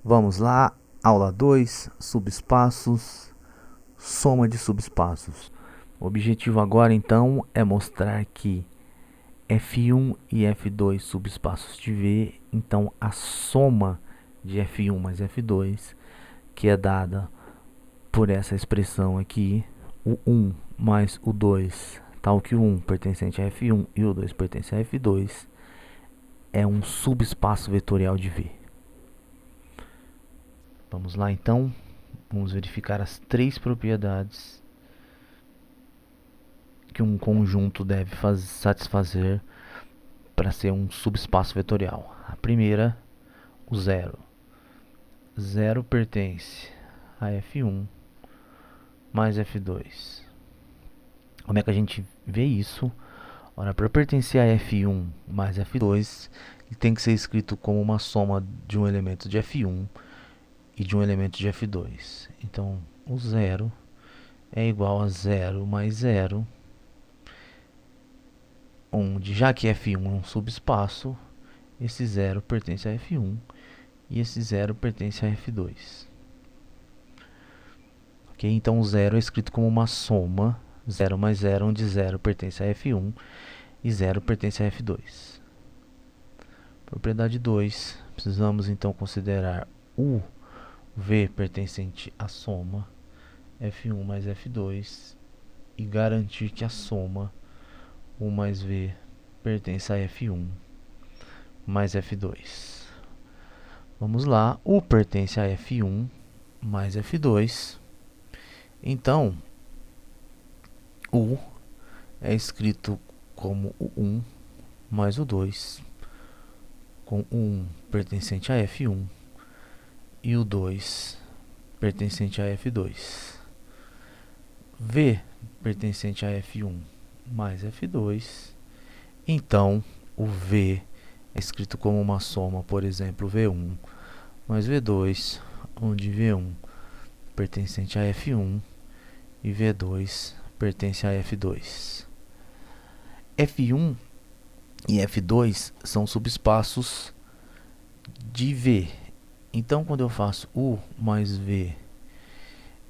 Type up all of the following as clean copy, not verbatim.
Vamos lá, aula 2, subespaços, soma de subespaços. O objetivo agora então é mostrar que F1 e F2 subespaços de V, então a soma de F1 mais F2, que é dada por essa expressão aqui, o 1 mais o 2, tal que o 1 pertencente a F1 e o 2 pertence a F2, é um subespaço vetorial de V. Vamos lá então, vamos verificar as três propriedades que um conjunto deve satisfazer para ser um subespaço vetorial. A primeira, o zero. Zero pertence a F1 mais F2. Como é que a gente vê isso? Ora, para pertencer a F1 mais F2, ele tem que ser escrito como uma soma de um elemento de F1 e de um elemento de F2. Então, o zero é igual a 0 mais 0, onde, já que F1 é um subespaço, esse 0 pertence a F1 e esse 0 pertence a F2. Ok? Então, o 0 é escrito como uma soma, 0 mais 0, onde 0 pertence a F1 e 0 pertence a F2. Propriedade 2, precisamos então considerar o V pertencente à soma F1 mais F2 e garantir que a soma 1 mais V pertence a F1 mais F2. Vamos lá, U pertence a F1 mais F2. Então, U é escrito como o 1 mais o 2, com o 1 pertencente a F1 e o 2 pertencente a F2. V pertencente a F1 mais F2. Então, o V é escrito como uma soma, por exemplo, V1 mais V2, onde V1 pertencente a F1 e V2 pertence a F2. F1 e F2 são subespaços de V. Então, quando eu faço U mais V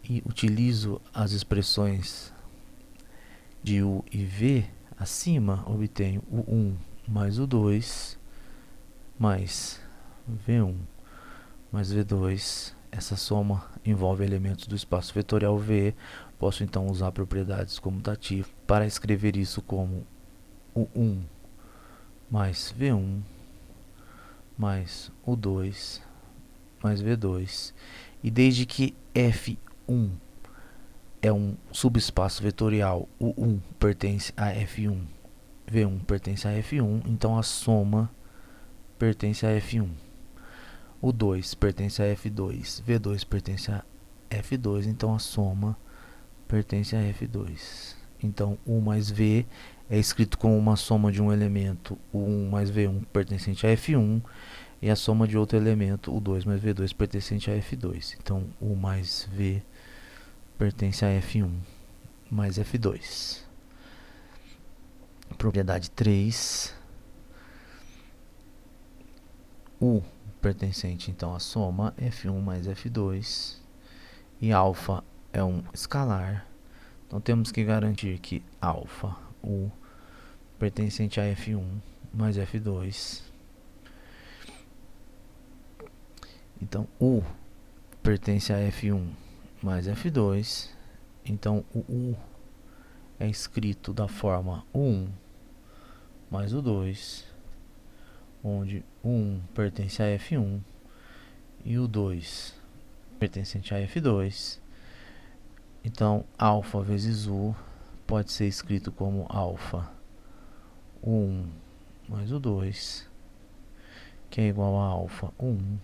e utilizo as expressões de U e V acima, obtenho o 1 mais o 2 mais V1 mais V2. Essa soma envolve elementos do espaço vetorial V. Posso então usar propriedades comutativas para escrever isso como o 1 mais V1 mais o 2 mais V2. E desde que F1 é um subespaço vetorial, o 1 pertence a F1, V1 pertence a F1, então a soma pertence a F1. O 2 pertence a F2, V2 pertence a F2, então a soma pertence a F2. Então, U mais V é escrito como uma soma de um elemento, o 1 mais V1 pertencente a F1, e a soma de outro elemento, o 2 mais V2 pertencente a F2. Então, U mais V pertence a F1 mais F2. Propriedade 3. U pertencente então à soma F1 mais F2. E alfa é um escalar. Então temos que garantir que alfa, U, pertencente a F1 mais F2. Então U pertence a F1 mais F2. Então o U é escrito da forma 1 mais o 2, onde o 1 pertence a F1 e o 2 pertencente a F2. Então, alfa vezes U pode ser escrito como alfa 1 mais o 2, que é igual a alfa 1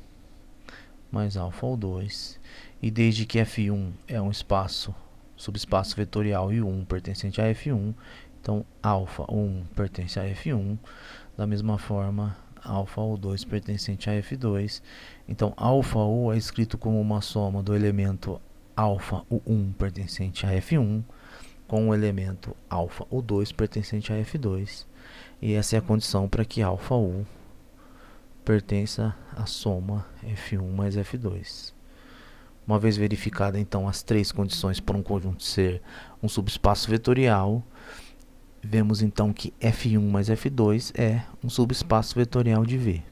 mais alfa o 2. E desde que F1 é um espaço, subespaço vetorial e o 1 pertencente a F1, então alfa 1 pertence a F1. Da mesma forma, alfa o 2 pertencente a F2. Então, alfa U é escrito como uma soma do elemento alfa U1 pertencente a F1 com o elemento alfa U2 pertencente a F2. E essa é a condição para que alfa U pertença à soma F1 mais F2. Uma vez verificada então as três condições para um conjunto ser um subespaço vetorial, vemos então que F1 mais F2 é um subespaço vetorial de V.